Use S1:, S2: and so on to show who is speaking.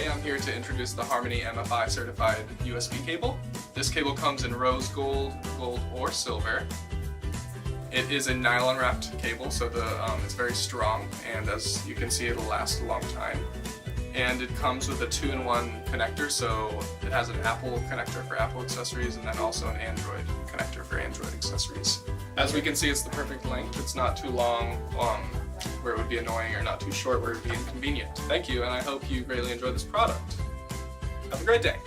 S1: Today I'm here to introduce the Haromni MFI certified USB cable. This cable comes in rose gold, gold or silver. It is a nylon wrapped cable, so it's very strong, and as you can see it'll last a long time. And it comes with a 2-in-1 connector, so it has an Apple connector for Apple accessories and then also an Android connector for Android accessories. As we can see, it's the perfect length. It's not too long where it would be annoying, or not too short where it would be inconvenient. Thank you, and I hope you greatly enjoy this product. Have a great day.